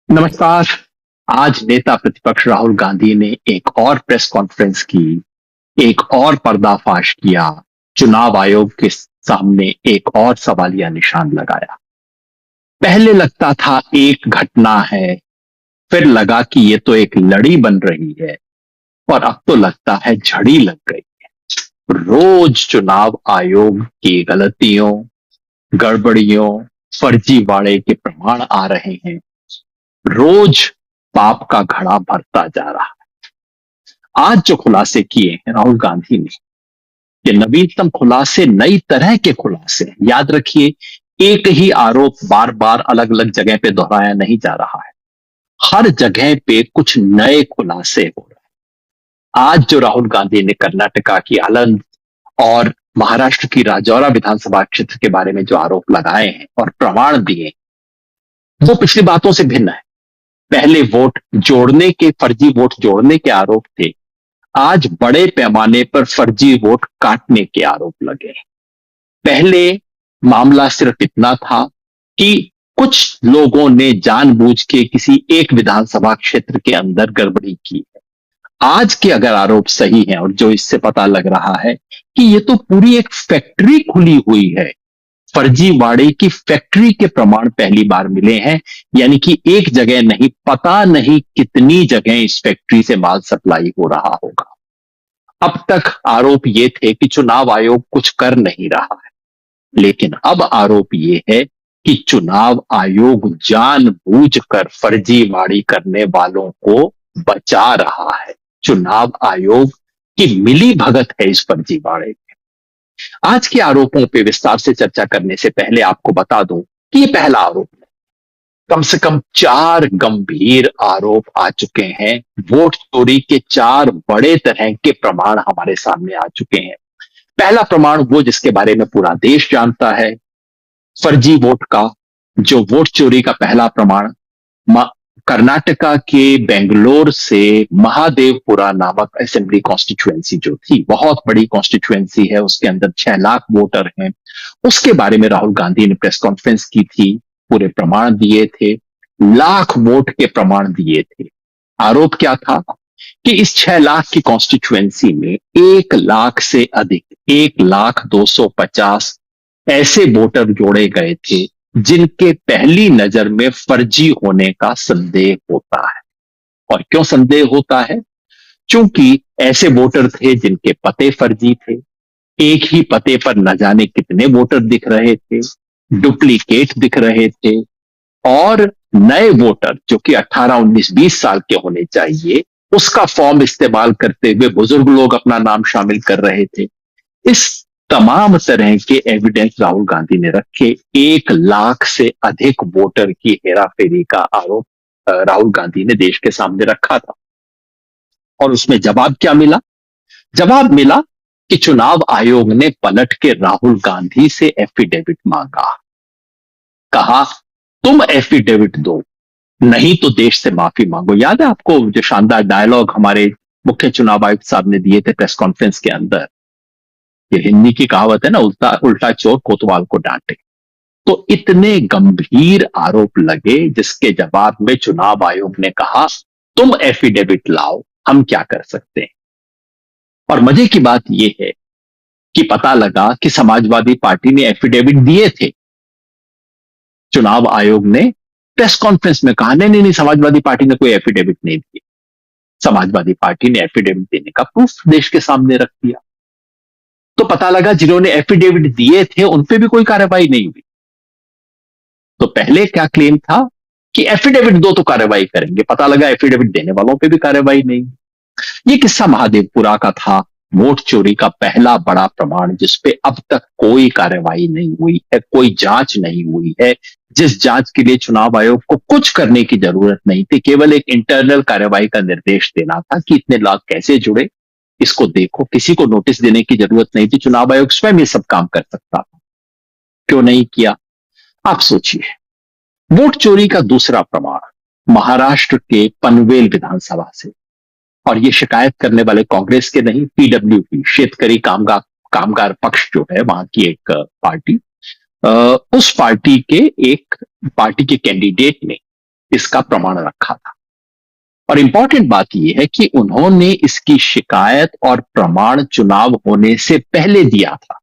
नमस्कार। आज नेता प्रतिपक्ष राहुल गांधी ने एक और प्रेस कॉन्फ्रेंस की, एक और पर्दाफाश किया, चुनाव आयोग के सामने एक और सवालिया निशान लगाया। पहले लगता था एक घटना है, फिर लगा कि ये तो एक लड़ी बन रही है, और अब तो लगता है झड़ी लग गई है। रोज चुनाव आयोग की गलतियों, गड़बड़ियों, फर्जीवाड़े के प्रमाण आ रहे हैं। रोज पाप का घड़ा भरता जा रहा है। आज जो खुलासे किए हैं राहुल गांधी ने, ये नवीनतम खुलासे, नई तरह के खुलासे हैं। याद रखिए, एक ही आरोप बार बार अलग अलग जगह पे दोहराया नहीं जा रहा है। हर जगह पे कुछ नए खुलासे हो रहे हैं। आज जो राहुल गांधी ने कर्नाटका की आलंद और महाराष्ट्र की राजौरा विधानसभा क्षेत्र के बारे में जो आरोप लगाए हैं और प्रमाण दिए, वो पिछली बातों से भिन्न है। पहले वोट जोड़ने के, फर्जी वोट जोड़ने के आरोप थे। आज बड़े पैमाने पर फर्जी वोट काटने के आरोप लगे। पहले मामला सिर्फ इतना था कि कुछ लोगों ने जानबूझ के किसी एक विधानसभा क्षेत्र के अंदर गड़बड़ी की है। आज के अगर आरोप सही हैं, और जो इससे पता लग रहा है कि ये तो पूरी एक फैक्ट्री खुली हुई है, फर्जीवाड़े की फैक्ट्री के प्रमाण पहली बार मिले हैं। यानी कि एक जगह नहीं, पता नहीं कितनी जगह इस फैक्ट्री से माल सप्लाई हो रहा होगा। अब तक आरोप ये थे कि चुनाव आयोग कुछ कर नहीं रहा है, लेकिन अब आरोप ये है कि चुनाव आयोग जानबूझकर फर्जीवाड़ी करने वालों को बचा रहा है। चुनाव आयोग की मिली भगत है इस फर्जीवाड़े में। आज के आरोपों पे विस्तार से चर्चा करने से पहले आपको बता दूं कि ये पहला आरोप है। कम से कम 4 गंभीर आरोप आ चुके हैं। वोट चोरी के 4 बड़े तरह के प्रमाण हमारे सामने आ चुके हैं। पहला प्रमाण, वो जिसके बारे में पूरा देश जानता है, फर्जी वोट का, जो वोट चोरी का पहला प्रमाण कर्नाटका के बेंगलोर से महादेवपुरा नामक असेंबली कॉन्स्टिट्युएंसी जो थी, बहुत बड़ी कॉन्स्टिट्युएंसी है, उसके अंदर 6 लाख वोटर हैं। उसके बारे में राहुल गांधी ने प्रेस कॉन्फ्रेंस की थी, पूरे प्रमाण दिए थे, लाख वोट के प्रमाण दिए थे। आरोप क्या था कि इस 6 लाख की कॉन्स्टिट्युएंसी में 1 लाख से अधिक, 1,250,000 ऐसे वोटर जोड़े गए थे जिनके पहली नजर में फर्जी होने का संदेह होता है। और क्यों संदेह होता है? क्योंकि ऐसे वोटर थे जिनके पते फर्जी थे, एक ही पते पर न जाने कितने वोटर दिख रहे थे, डुप्लीकेट दिख रहे थे, और नए वोटर जो कि 18, 19, 20 साल के होने चाहिए, उसका फॉर्म इस्तेमाल करते हुए बुजुर्ग लोग अपना नाम शामिल कर रहे थे। इस तमाम तरह के एविडेंस राहुल गांधी ने रखे। 1 लाख से अधिक वोटर की हेराफेरी का आरोप राहुल गांधी ने देश के सामने रखा था। और उसमें जवाब क्या मिला? जवाब मिला कि चुनाव आयोग ने पलट के राहुल गांधी से एफिडेविट मांगा। कहा, तुम एफिडेविट दो, नहीं तो देश से माफी मांगो। याद है आपको जो शानदार डायलॉग हमारे मुख्य चुनाव आयुक्त साहब ने दिए थे प्रेस कॉन्फ्रेंस के अंदर? ये हिंदी की कहावत है ना, उल्टा उल्टा चोर कोतवाल को डांटे। तो इतने गंभीर आरोप लगे, जिसके जवाब में चुनाव आयोग ने कहा, तुम एफिडेविट लाओ, हम क्या कर सकते हैं। और मजे की बात यह है कि पता लगा कि समाजवादी पार्टी ने एफिडेविट दिए थे। चुनाव आयोग ने प्रेस कॉन्फ्रेंस में कहा, नहीं नहीं नहीं, समाजवादी पार्टी ने कोई एफिडेविट नहीं दिया। समाजवादी पार्टी ने एफिडेविट देने का प्रूफ देश के सामने रख दिया। तो पता लगा जिन्होंने एफिडेविट दिए थे उन पे भी कोई कार्रवाई नहीं हुई। तो पहले क्या क्लेम था कि एफिडेविट दो तो कार्रवाई करेंगे, पता लगा एफिडेविट देने वालों पे भी कार्रवाई नहीं। ये किस्सा महादेवपुरा का था, वोट चोरी का पहला बड़ा प्रमाण जिसपे अब तक कोई कार्रवाई नहीं हुई है, कोई जांच नहीं हुई है, जिस जांच के लिए चुनाव आयोग को कुछ करने की जरूरत नहीं थी, केवल एक इंटरनल कार्रवाई का निर्देश देना था कि इतने लोग कैसे जुड़े, इसको देखो। किसी को नोटिस देने की जरूरत नहीं थी, चुनाव आयोग स्वयं ये सब काम कर सकता था। क्यों नहीं किया? आप सोचिए। वोट चोरी का दूसरा प्रमाण महाराष्ट्र के पनवेल विधानसभा से, और ये शिकायत करने वाले कांग्रेस के नहीं, पीडब्ल्यूपी, शेतकरी कामगार कामगार पक्ष जो है वहां की एक पार्टी, उस पार्टी के एक पार्टी के कैंडिडेट ने इसका प्रमाण रखा था। और इंपॉर्टेंट बात यह है कि उन्होंने इसकी शिकायत और प्रमाण चुनाव होने से पहले दिया था।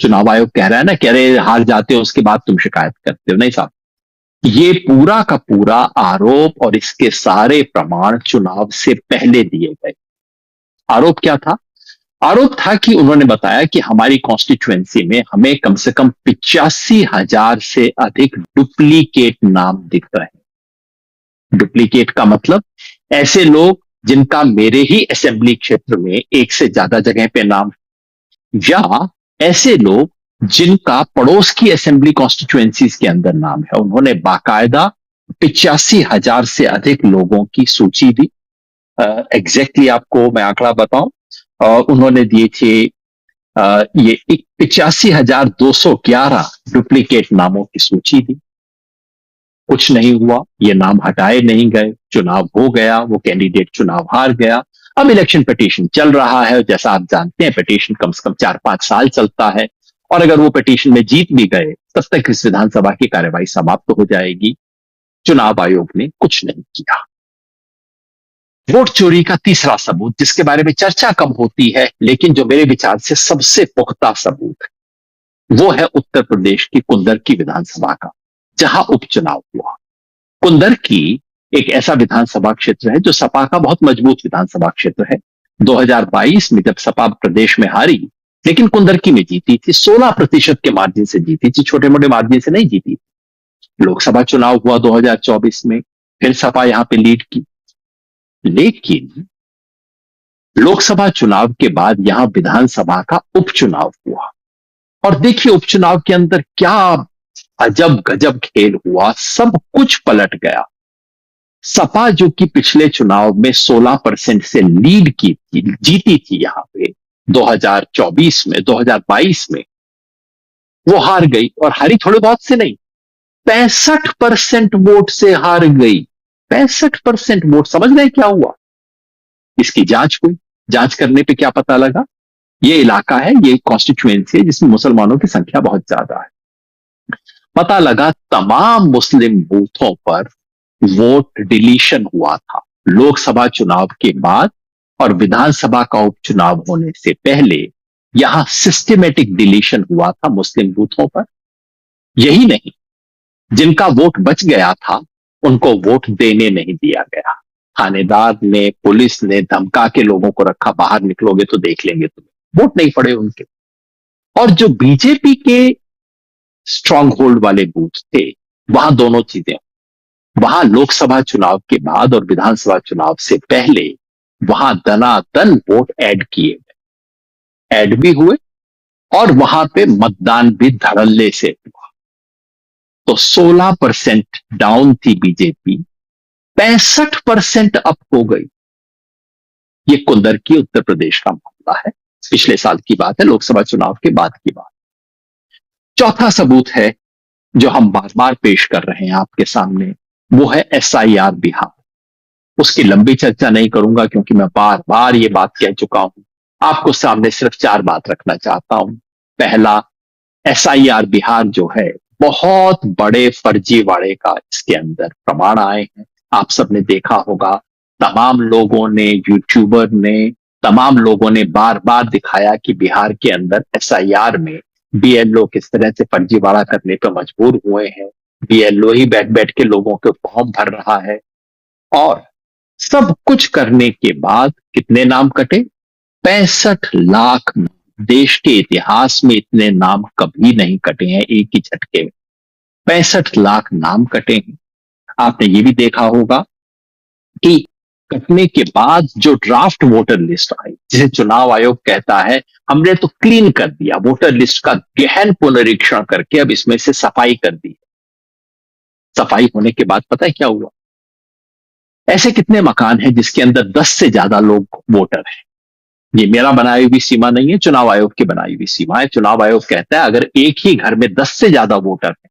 चुनाव आयोग कह रहा है ना, कह रहे हार जाते हो उसके बाद तुम शिकायत करते हो, नहीं साहब, ये पूरा का पूरा आरोप और इसके सारे प्रमाण चुनाव से पहले दिए गए। आरोप क्या था? आरोप था कि उन्होंने बताया कि हमारी कॉन्स्टिट्युएंसी में हमें कम से कम 85,000 से अधिक डुप्लीकेट नाम दिख रहे हैं। डुप्लीकेट का मतलब ऐसे लोग जिनका मेरे ही असेंबली क्षेत्र में एक से ज्यादा जगह पे नाम, या ऐसे लोग जिनका पड़ोस की असेंबली कॉन्स्टिट्युएंसीज के अंदर नाम है। उन्होंने बाकायदा 85,000 से अधिक लोगों की सूची दी। एग्जैक्टली आपको मैं आंकड़ा बताऊं, उन्होंने दिए थे ये 85,211 डुप्लीकेट नामों की सूची दी। कुछ नहीं हुआ, ये नाम हटाए नहीं गए, चुनाव हो गया, वो कैंडिडेट चुनाव हार गया। अब इलेक्शन पिटीशन चल रहा है, जैसा आप जानते हैं पिटीशन कम से कम 4-5 साल चलता है, और अगर वो पिटीशन में जीत भी गए तब तक इस विधानसभा की कार्यवाही समाप्त हो जाएगी। चुनाव आयोग ने कुछ नहीं किया। वोट चोरी का तीसरा सबूत, जिसके बारे में चर्चा कम होती है लेकिन जो मेरे विचार से सबसे पुख्ता सबूत है, वो है उत्तर प्रदेश की कुंदर की विधानसभा का, जहां उपचुनाव हुआ। कुंदर की एक ऐसा विधानसभा क्षेत्र है जो सपा का बहुत मजबूत विधानसभा क्षेत्र है। 2022 में जब सपा प्रदेश में हारी, लेकिन कुंदरकी में जीती थी, 16% के मार्जिन से जीती थी, छोटे मोटे मार्जिन से नहीं जीती थी। लोकसभा चुनाव हुआ 2024 में, फिर सपा यहां पे लीड की। लेकिन लोकसभा चुनाव के बाद यहां विधानसभा का उपचुनाव हुआ, और देखिए उपचुनाव के अंदर क्या अजब गजब खेल हुआ, सब कुछ पलट गया। सपा जो कि पिछले चुनाव में 16% से लीड की थी, जीती थी यहां पे 2024 में, 2022 में, वो हार गई, और हारी थोड़े बहुत से नहीं, 65% वोट से हार गई। 65% वोट। समझ रहे क्या हुआ? इसकी जांच हुई। जांच करने पे क्या पता लगा? ये इलाका है, ये कॉन्स्टिट्यूएंसी है जिसमें मुसलमानों की संख्या बहुत ज्यादा है। पता लगा तमाम मुस्लिम बूथों पर वोट डिलीशन हुआ था। लोकसभा चुनाव के बाद और विधानसभा का उपचुनाव होने से पहले यहां सिस्टमेटिक डिलीशन हुआ था मुस्लिम बूथों पर। यही नहीं, जिनका वोट बच गया था उनको वोट देने नहीं दिया गया। थानेदार ने, पुलिस ने धमका के लोगों को रखा, बाहर निकलोगे तो देख लेंगे तुम्हें। वोट नहीं पड़े उनके। और जो बीजेपी के स्ट्रांग होल्ड वाले बूथ थे, वहां दोनों चीजें, वहां लोकसभा चुनाव के बाद और विधानसभा चुनाव से पहले वहां दनादन वोट ऐड किए गए, ऐड भी हुए, और वहां पे मतदान भी धड़ल्ले से हुआ। तो 16% डाउन थी बीजेपी, 65% अप हो गई। ये कुंदर की उत्तर प्रदेश का मामला है, पिछले साल की बात है, लोकसभा चुनाव के बाद की बात। चौथा सबूत है जो हम बार बार पेश कर रहे हैं आपके सामने, वो है एसआईआर बिहार। उसकी लंबी चर्चा नहीं करूंगा क्योंकि मैं बार बार ये बात कह चुका हूं। आपको सामने सिर्फ 4 बात रखना चाहता हूं। पहला, एसआईआर बिहार जो है, बहुत बड़े फर्जीवाड़े का इसके अंदर प्रमाण आए हैं। आप सबने देखा होगा, तमाम लोगों ने, यूट्यूबर ने, तमाम लोगों ने बार बार दिखाया कि बिहार के अंदर एसआईआर में बीएलओ किस तरह से फर्जीवाड़ा करने पर मजबूर हुए हैं। बीएलओ ही बैठ बैठ के लोगों के फॉर्म भर रहा है, और सब कुछ करने के बाद कितने नाम कटे? 65 लाख। देश के इतिहास में इतने नाम कभी नहीं कटे हैं एक ही झटके में। 65 लाख नाम कटे हैं। आपने ये भी देखा होगा कि कटने के बाद जो ड्राफ्ट वोटर लिस्ट आई, जिसे चुनाव आयोग कहता है हमने तो क्लीन कर दिया, वोटर लिस्ट का गहन पुनरीक्षण करके अब इसमें से सफाई कर दी। सफाई होने के बाद पता है क्या हुआ? ऐसे कितने मकान हैं जिसके अंदर 10 से ज्यादा लोग वोटर हैं? ये मेरा बनाई हुई सीमा नहीं है, चुनाव आयोग की बनाई हुई सीमा है। चुनाव आयोग कहता है अगर एक ही घर में 10 से ज्यादा वोटर है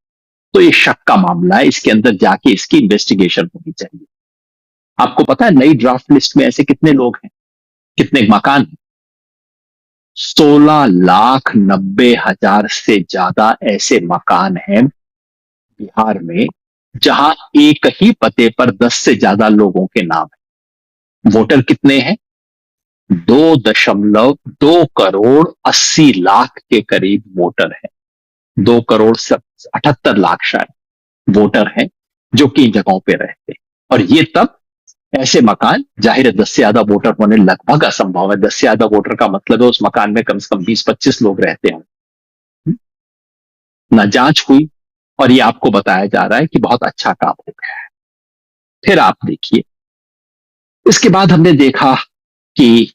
तो ये शक का मामला है, इसके अंदर जाके इसकी इन्वेस्टिगेशन होनी चाहिए। आपको पता है नई ड्राफ्ट लिस्ट में ऐसे कितने लोग हैं, कितने मकान हैं? 16,90,000 से ज्यादा ऐसे मकान हैं बिहार में जहां एक ही पते पर 10 से ज्यादा लोगों के नाम है। वोटर कितने हैं? 2.2 करोड़ 80 लाख के करीब वोटर है। 2 करोड़ 78 लाख शायद वोटर हैं जो कि इन जगहों पे रहते हैं। और ये तब ऐसे मकान, जाहिर है 10 से ज्यादा वोटर होने लगभग असंभव है। 10 से ज्यादा वोटर का मतलब है उस मकान में कम से कम 20-25 लोग रहते हैं। ना जांच हुई और ये आपको बताया जा रहा है कि बहुत अच्छा काम हो गया है। फिर आप देखिए, इसके बाद हमने देखा कि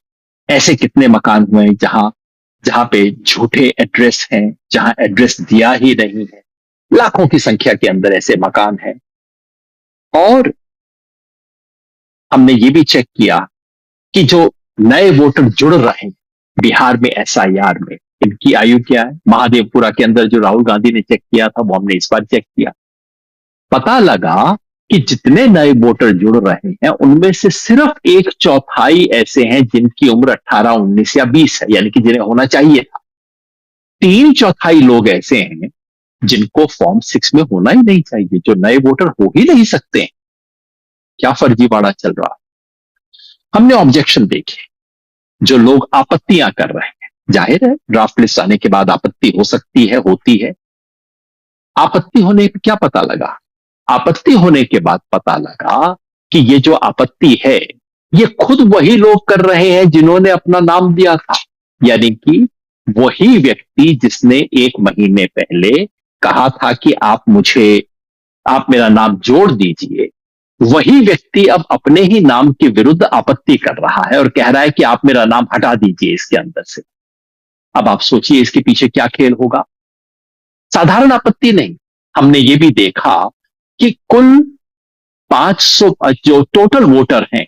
ऐसे कितने मकान हुए जहां जहां पे झूठे एड्रेस हैं, जहां एड्रेस दिया ही नहीं है। लाखों की संख्या के अंदर ऐसे मकान हैं। और हमने ये भी चेक किया कि जो नए वोटर जुड़ रहे हैं बिहार में एसआईआर में, इनकी आयु क्या है? महादेवपुरा के अंदर जो राहुल गांधी ने चेक किया था वो हमने इस बार चेक किया। पता लगा कि जितने नए वोटर जुड़ रहे हैं उनमें से सिर्फ 1/4 ऐसे हैं जिनकी उम्र 18, 19 या 20 है, यानी कि जिन्हें होना चाहिए था। 3/4 लोग ऐसे हैं जिनको फॉर्म 6 में होना ही नहीं चाहिए, जो नए वोटर हो ही नहीं सकते हैं। क्या फर्जीवाड़ा चल रहा? हमने ऑब्जेक्शन देखे, जो लोग आपत्तियां कर रहे हैं। जाहिर है ड्राफ्ट लिस्ट आने के बाद आपत्ति हो सकती है, होती है। आपत्ति होने का क्या पता लगा? आपत्ति होने के बाद पता लगा कि ये जो आपत्ति है ये खुद वही लोग कर रहे हैं जिन्होंने अपना नाम दिया था। यानी कि वही व्यक्ति जिसने 1 महीने पहले कहा था कि आप मेरा नाम जोड़ दीजिए, वही व्यक्ति अब अपने ही नाम के विरुद्ध आपत्ति कर रहा है और कह रहा है कि आप मेरा नाम हटा दीजिए इसके अंदर से। अब आप सोचिए इसके पीछे क्या खेल होगा। साधारण आपत्ति नहीं, हमने ये भी देखा कि कुल 500 जो टोटल वोटर हैं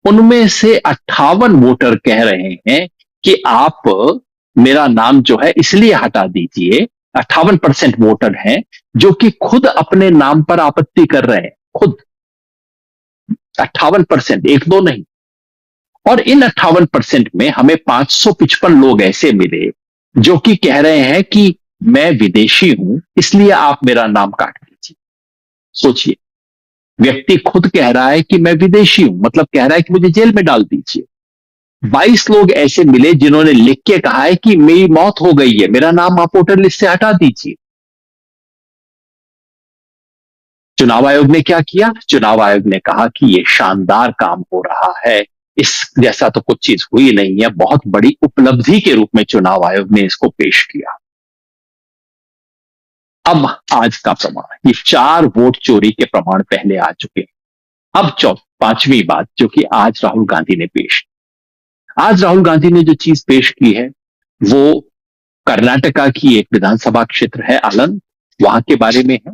उनमें से 58 वोटर कह रहे हैं कि आप मेरा नाम जो है इसलिए हटा दीजिए। 58% वोटर हैं जो कि खुद अपने नाम पर आपत्ति कर रहे हैं, खुद 58%, एक दो नहीं। और इन 58% में हमें 555 लोग ऐसे मिले जो कि कह रहे हैं कि मैं विदेशी हूं इसलिए आप मेरा नाम काट दीजिए। सोचिए, व्यक्ति खुद कह रहा है कि मैं विदेशी हूं, मतलब कह रहा है कि मुझे जेल में डाल दीजिए। 22 लोग ऐसे मिले जिन्होंने लिख के कहा है कि मेरी मौत हो गई है, मेरा नाम आप वोटर लिस्ट से हटा दीजिए। चुनाव आयोग ने क्या किया? चुनाव आयोग ने कहा कि यह शानदार काम हो रहा है, इस जैसा तो कुछ चीज हुई नहीं है। बहुत बड़ी उपलब्धि के रूप में चुनाव आयोग ने इसको पेश किया। अब आज का प्रमाण, ये 4 वोट चोरी के प्रमाण पहले आ चुके हैं। अब 5वीं बात जो कि आज राहुल गांधी ने पेश की। आज राहुल गांधी ने जो चीज पेश की है वो कर्नाटका की एक विधानसभा क्षेत्र है आलंद, वहां के बारे में है।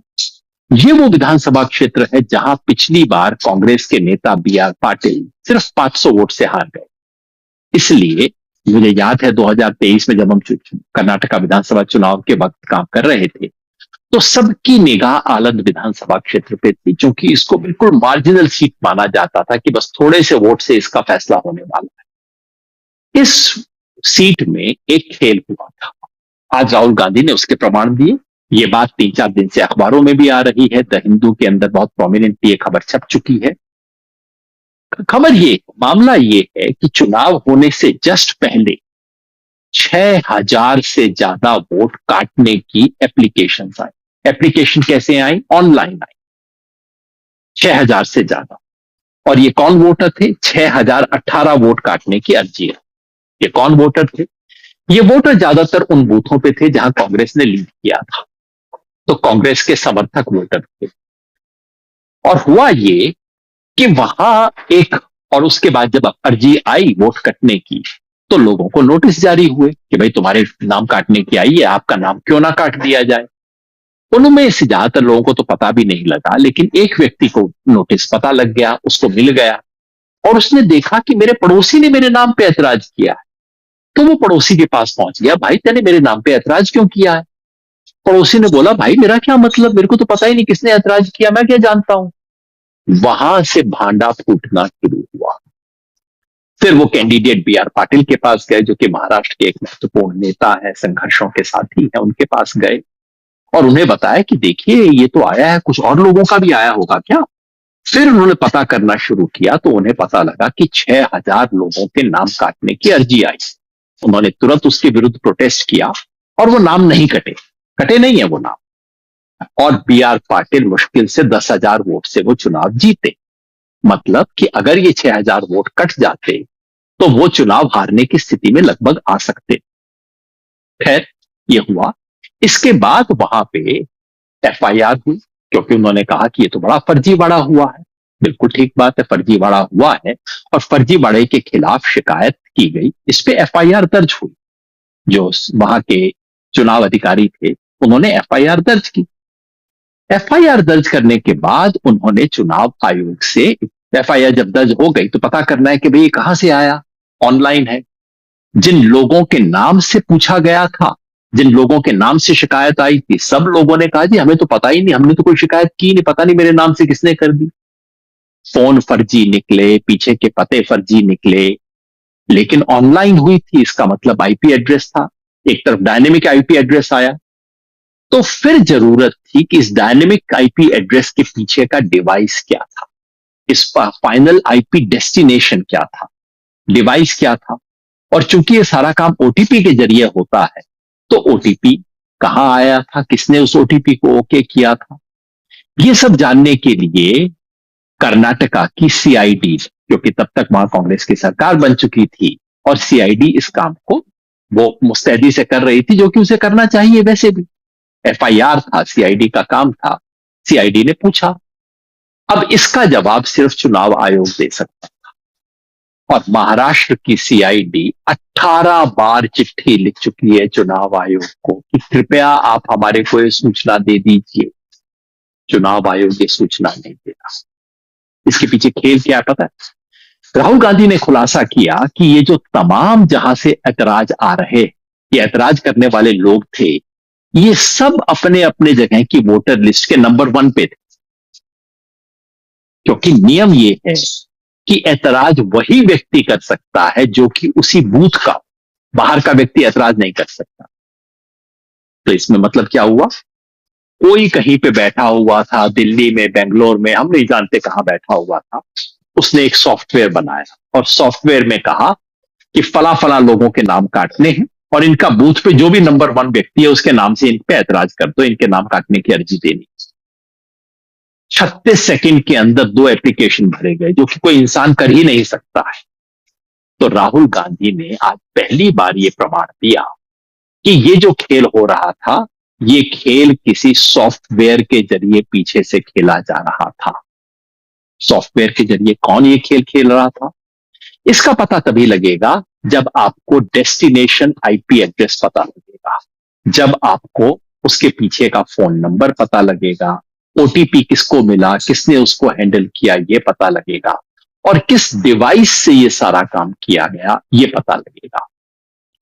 ये वो विधानसभा क्षेत्र है जहां पिछली बार कांग्रेस के नेता बी आर पाटिल सिर्फ 500 वोट से हार गए। इसलिए मुझे याद है 2023 में जब हम कर्नाटका विधानसभा चुनाव के वक्त काम कर रहे थे तो सबकी निगाह आलंद विधानसभा क्षेत्र पे थी, क्योंकि इसको बिल्कुल मार्जिनल सीट माना जाता था कि बस थोड़े से वोट से इसका फैसला होने वाला है। इस सीट में एक खेल हुआ था, आज राहुल गांधी ने उसके प्रमाण दिए। ये बात 3-4 दिन से अखबारों में भी आ रही है, द हिंदू के अंदर बहुत प्रोमिनेंटली ये खबर छप चुकी है। खबर ये, मामला ये है कि चुनाव होने से जस्ट पहले 6,000 से ज्यादा वोट काटने की एप्लीकेशन आई। एप्लीकेशन कैसे आई? ऑनलाइन आई, 6,000 से ज्यादा। और ये कौन वोटर थे? 6,018 वोट काटने की अर्जी है। ये कौन वोटर थे? ये वोटर ज्यादातर उन बूथों पे थे जहां कांग्रेस ने लीड किया था, तो कांग्रेस के समर्थक वोटर थे। और हुआ ये कि वहां एक, और उसके बाद जब अर्जी आई वोट कटने की तो लोगों को नोटिस जारी हुए कि भाई तुम्हारे नाम काटने की आई है, आपका नाम क्यों ना काट दिया जाए। उनमें से ज्यादातर लोगों को तो पता भी नहीं लगा, लेकिन एक व्यक्ति को नोटिस पता लग गया, उसको मिल गया और उसने देखा कि मेरे पड़ोसी ने मेरे नाम पे ऐतराज किया है। तो वो पड़ोसी के पास पहुंच गया, भाई तेने मेरे नाम पे ऐतराज क्यों किया है? पड़ोसी ने बोला, भाई मेरा क्या मतलब, मेरे को तो पता ही नहीं किसने ऐतराज किया, मैं क्या जानता हूं। वहां से भांडा फूटना शुरू हुआ। फिर वो कैंडिडेट बी आर पाटिल के पास गए, जो कि महाराष्ट्र के एक महत्वपूर्ण नेता है, संघर्षों के साथी है, उनके पास गए और उन्हें बताया कि देखिए ये तो आया है, कुछ और लोगों का भी आया होगा क्या। फिर उन्होंने पता करना शुरू किया तो उन्हें पता लगा कि 6,000 लोगों के नाम काटने की अर्जी आई। उन्होंने तुरंत उसके विरुद्ध प्रोटेस्ट किया और वो नाम नहीं कटे, कटे नहीं है वो नाम। और बी आर पाटिल मुश्किल से 10,000 वोट से वो चुनाव जीते। मतलब कि अगर ये 6,000 वोट कट जाते तो वो चुनाव हारने की स्थिति में लगभग आ सकते। खैर, ये हुआ। इसके बाद वहां पे एफआईआर हुई, क्योंकि उन्होंने कहा कि ये तो बड़ा फर्जीवाड़ा हुआ है। बिल्कुल ठीक बात है, फर्जीवाड़ा हुआ है और फर्जीवाड़े के खिलाफ शिकायत की गई, इस पे एफआईआर दर्ज हुई। जो वहां के चुनाव अधिकारी थे उन्होंने एफआईआर दर्ज की। एफआईआर दर्ज करने के बाद उन्होंने चुनाव आयोग से, एफआईआर जब दर्ज हो गई तो पता करना है कि भाई ये कहां से आया। ऑनलाइन है। जिन लोगों के नाम से पूछा गया था, जिन लोगों के नाम से शिकायत आई थी, सब लोगों ने कहा जी हमें तो पता ही नहीं, हमने तो कोई शिकायत की नहीं, पता नहीं मेरे नाम से किसने कर दी। फोन फर्जी निकले, पीछे के पते फर्जी निकले, लेकिन ऑनलाइन हुई थी, इसका मतलब आईपी एड्रेस था। एक तरफ डायनेमिक आईपी एड्रेस आया। तो फिर जरूरत थी कि इस डायनेमिक आईपी एड्रेस के पीछे का डिवाइस क्या था, इस फाइनल आईपी डेस्टिनेशन क्या था, डिवाइस क्या था। और चूंकि ये सारा काम ओटीपी के जरिए होता है, तो ओटीपी कहां आया था, किसने उस ओटीपी को ओके किया था, ये सब जानने के लिए कर्नाटका की सीआईडी, क्योंकि तब तक वहां कांग्रेस की सरकार बन चुकी थी और सीआईडी इस काम को वो मुस्तैदी से कर रही थी, जो कि उसे करना चाहिए वैसे भी। एफआईआर था, सीआईडी का काम था। सीआईडी ने पूछा। अब इसका जवाब सिर्फ चुनाव आयोग दे सकता। और महाराष्ट्र की सीआईडी 18 बार चिट्ठी लिख चुकी है चुनाव आयोग को कि कृपया आप हमारे को ये सूचना दे दीजिए। चुनाव आयोग ये सूचना नहीं दे रहा। इसके पीछे खेल क्या है पता है। राहुल गांधी ने खुलासा किया कि ये जो तमाम जहां से ऐतराज आ रहे, ये ऐतराज करने वाले लोग थे, ये सब अपने अपने जगह की वोटर लिस्ट के नंबर 1 पे थे। क्योंकि नियम ये है कि ऐतराज वही व्यक्ति कर सकता है जो कि उसी बूथ का, बाहर का व्यक्ति ऐतराज नहीं कर सकता। तो इसमें मतलब क्या हुआ, कोई कहीं पे बैठा हुआ था, दिल्ली में, बेंगलोर में, हम नहीं जानते कहां बैठा हुआ था, उसने एक सॉफ्टवेयर बनाया और सॉफ्टवेयर में कहा कि फला फला लोगों के नाम काटने हैं और इनका बूथ पे जो भी नंबर 1 व्यक्ति है उसके नाम से इन पे ऐतराज कर दो, इनके नाम काटने की अर्जी देनी। 36 सेकंड के अंदर 2 एप्लीकेशन भरे गए, जो कि कोई इंसान कर ही नहीं सकता है। तो राहुल गांधी ने आज पहली बार यह प्रमाण दिया कि ये जो खेल हो रहा था, ये खेल किसी सॉफ्टवेयर के जरिए पीछे से खेला जा रहा था। सॉफ्टवेयर के जरिए कौन ये खेल खेल रहा था, इसका पता तभी लगेगा जब आपको डेस्टिनेशन आईपी एड्रेस पता लगेगा, जब आपको उसके पीछे का फोन नंबर पता लगेगा, ओटीपी किसको मिला, किसने उसको हैंडल किया, ये पता लगेगा, और किस डिवाइस से ये सारा काम किया गया ये पता लगेगा।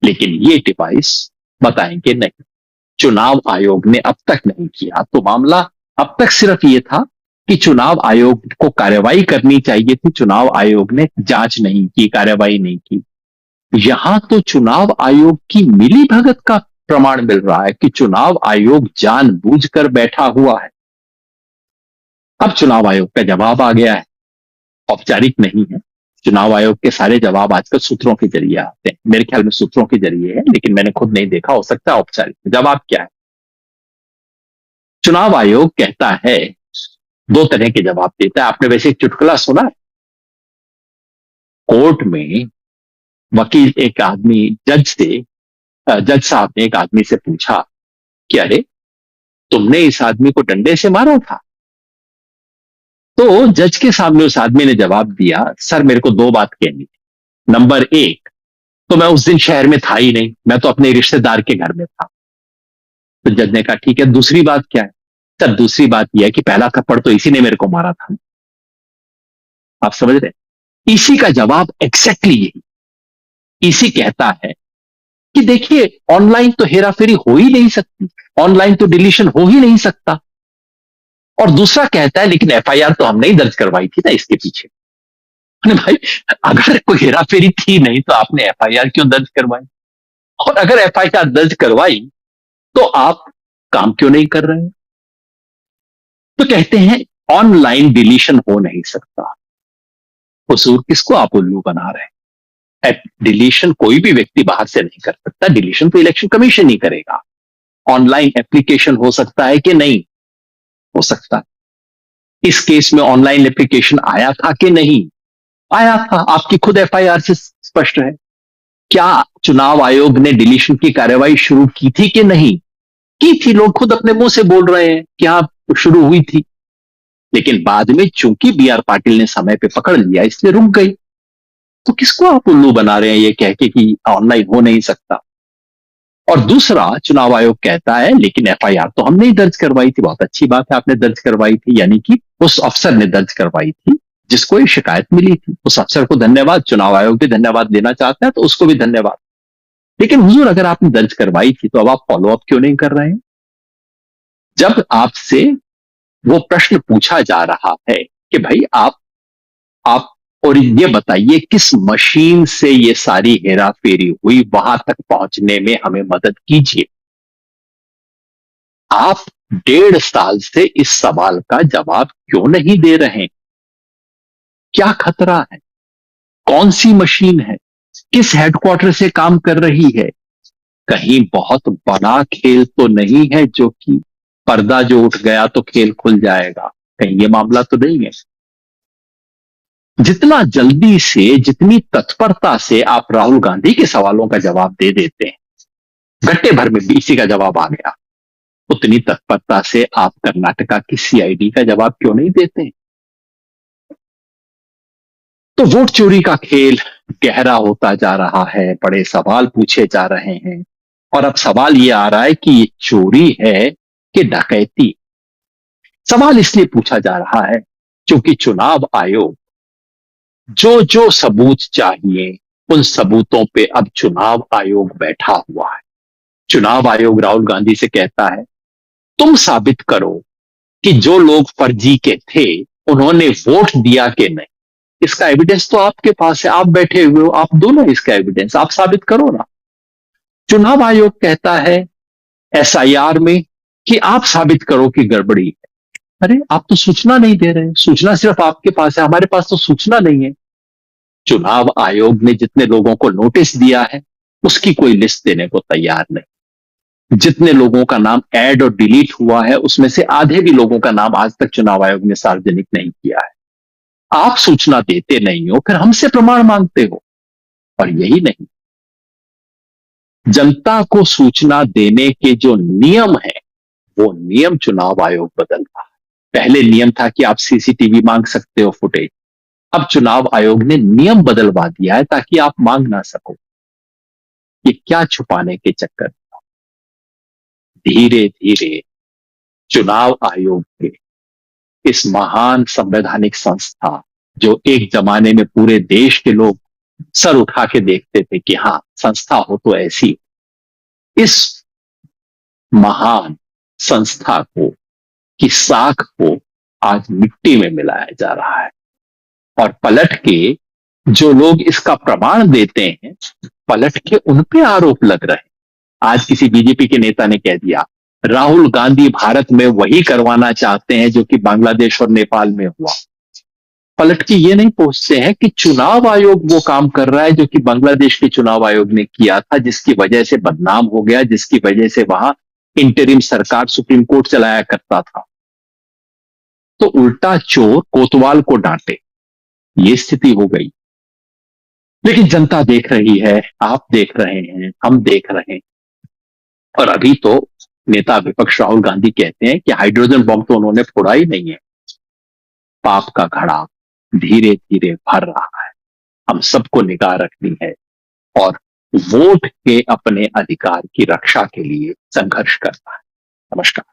लेकिन ये डिवाइस बताएंगे नहीं, चुनाव आयोग ने अब तक नहीं किया। तो मामला अब तक सिर्फ ये था कि चुनाव आयोग को कार्रवाई करनी चाहिए थी, चुनाव आयोग ने जांच नहीं की, कार्रवाई नहीं की। यहां तो चुनाव आयोग की मिली भगत का प्रमाण मिल रहा है कि चुनाव आयोग जानबूझकर बैठा हुआ है। अब चुनाव आयोग का जवाब आ गया है, औपचारिक नहीं है। चुनाव आयोग के सारे जवाब आजकल सूत्रों के जरिए आते हैं, मेरे ख्याल में सूत्रों के जरिए है, लेकिन मैंने खुद नहीं देखा, हो सकता है औपचारिक। जवाब क्या है, चुनाव आयोग कहता है, 2 तरह के जवाब देता है। आपने वैसे एक चुटकुला सुना है, कोर्ट में वकील एक आदमी जज साहब ने एक आदमी से पूछा कि अरे तुमने इस आदमी को डंडे से मारा था। तो जज के सामने उस आदमी ने जवाब दिया, सर मेरे को 2 बात कहनी है। नंबर 1, तो मैं उस दिन शहर में था ही नहीं, मैं तो अपने रिश्तेदार के घर में था। तो जज ने कहा ठीक है, दूसरी बात क्या है। सर दूसरी बात यह है कि पहला थप्पड़ तो इसी ने मेरे को मारा था। आप समझ रहे, इसी का जवाब एग्जैक्टली यही। इसी कहता है कि देखिए ऑनलाइन तो हेराफेरी हो ही नहीं सकती, ऑनलाइन तो डिलीशन हो ही नहीं सकता। और दूसरा कहता है लेकिन एफआईआर तो हम नहीं दर्ज करवाई थी ना इसके पीछे। अरे भाई, अगर कोई हेराफेरी थी नहीं तो आपने एफआईआर क्यों दर्ज करवाई, और अगर एफआईआर दर्ज करवाई तो आप काम क्यों नहीं कर रहे हैं? तो कहते हैं ऑनलाइन डिलीशन हो नहीं सकता। कसूर किसको आप उल्लू बना रहे हैं? डिलीशन कोई भी व्यक्ति बाहर से नहीं कर सकता, डिलीशन तो इलेक्शन कमीशन ही करेगा। ऑनलाइन एप्लीकेशन हो सकता है कि नहीं? हो सकता है। इस केस में ऑनलाइन एप्लीकेशन आया था कि नहीं? आया था, आपकी खुद एफआईआर से स्पष्ट है। क्या चुनाव आयोग ने डिलीशन की कार्रवाई शुरू की थी कि नहीं? की थी, लोग खुद अपने मुंह से बोल रहे हैं कि हाँ शुरू हुई थी। लेकिन बाद में चूंकि बी आर पाटिल ने समय पे पकड़ लिया इसलिए रुक गई। तो किसको आप उल्लू बना रहे हैं ये कह के कि ऑनलाइन हो नहीं सकता? और दूसरा, चुनाव आयोग कहता है लेकिन एफआईआर तो हमने ही दर्ज करवाई थी। बहुत अच्छी बात है, आपने दर्ज करवाई थी, यानी कि उस अफसर ने दर्ज करवाई थी जिसको ये शिकायत मिली थी। उस अफसर को धन्यवाद, चुनाव आयोग भी धन्यवाद देना चाहता है तो उसको भी धन्यवाद। लेकिन हुजूर, अगर आपने दर्ज करवाई थी तो अब आप फॉलो अप क्यों नहीं कर रहे हैं? जब आपसे वो प्रश्न पूछा जा रहा है कि भाई आप और ये बताइए किस मशीन से ये सारी हेरा फेरी हुई, वहां तक पहुंचने में हमें मदद कीजिए। आप 1.5 साल से इस सवाल का जवाब क्यों नहीं दे रहे? क्या खतरा है? कौन सी मशीन है? किस हेडक्वार्टर से काम कर रही है? कहीं बहुत बड़ा खेल तो नहीं है जो कि पर्दा जो उठ गया तो खेल खुल जाएगा? कहीं ये मामला तो नहीं है? जितना जल्दी से, जितनी तत्परता से आप राहुल गांधी के सवालों का जवाब दे देते हैं, घंटे भर में बीसी का जवाब आ गया, उतनी तत्परता से आप कर्नाटका की सीआईडी का जवाब क्यों नहीं देते हैं? तो वोट चोरी का खेल गहरा होता जा रहा है, बड़े सवाल पूछे जा रहे हैं। और अब सवाल यह आ रहा है कि ये चोरी है कि डकैती? सवाल इसलिए पूछा जा रहा है क्योंकि चुनाव आयोग जो जो सबूत चाहिए उन सबूतों पे अब चुनाव आयोग बैठा हुआ है। चुनाव आयोग राहुल गांधी से कहता है तुम साबित करो कि जो लोग फर्जी के थे उन्होंने वोट दिया कि नहीं। इसका एविडेंस तो आपके पास है, आप बैठे हुए हो, आप दो ना इसका एविडेंस, आप साबित करो ना। चुनाव आयोग कहता है एसआईआर में कि आप साबित करो कि गड़बड़ी है। अरे आप तो सूचना नहीं दे रहे, सूचना सिर्फ आपके पास है, हमारे पास तो सूचना नहीं है। चुनाव आयोग ने जितने लोगों को नोटिस दिया है उसकी कोई लिस्ट देने को तैयार नहीं। जितने लोगों का नाम ऐड और डिलीट हुआ है उसमें से आधे भी लोगों का नाम आज तक चुनाव आयोग ने सार्वजनिक नहीं किया है। आप सूचना देते नहीं हो, फिर हमसे प्रमाण मांगते हो। और यही नहीं, जनता को सूचना देने के जो नियम है वो नियम चुनाव आयोग बदल रहा है। पहले नियम था कि आप सीसीटीवी मांग सकते हो फुटेज, अब चुनाव आयोग ने नियम बदलवा दिया है ताकि आप मांग ना सको। ये क्या छुपाने के चक्कर? धीरे धीरे चुनाव आयोग के इस महान संवैधानिक संस्था, जो एक जमाने में पूरे देश के लोग सर उठा के देखते थे कि हां संस्था हो तो ऐसी, इस महान संस्था को की साख को आज मिट्टी में मिलाया जा रहा है। और पलट के जो लोग इसका प्रमाण देते हैं, पलट के उन पे आरोप लग रहे हैं। आज किसी बीजेपी के नेता ने कह दिया राहुल गांधी भारत में वही करवाना चाहते हैं जो कि बांग्लादेश और नेपाल में हुआ। पलट के ये नहीं पूछते हैं कि चुनाव आयोग वो काम कर रहा है जो कि बांग्लादेश के चुनाव आयोग ने किया था, जिसकी वजह से बदनाम हो गया, जिसकी वजह से वहां इंटरिम सरकार सुप्रीम कोर्ट चलाया करता था। तो उल्टा चोर कोतवाल को डांटे, ये स्थिति हो गई। लेकिन जनता देख रही है, आप देख रहे हैं, हम देख रहे हैं। और अभी तो नेता विपक्ष राहुल गांधी कहते हैं कि हाइड्रोजन बम तो उन्होंने फोड़ा ही नहीं है। पाप का घड़ा धीरे धीरे भर रहा है, हम सबको निगाह रखनी है और वोट के अपने अधिकार की रक्षा के लिए संघर्ष करना है। नमस्कार।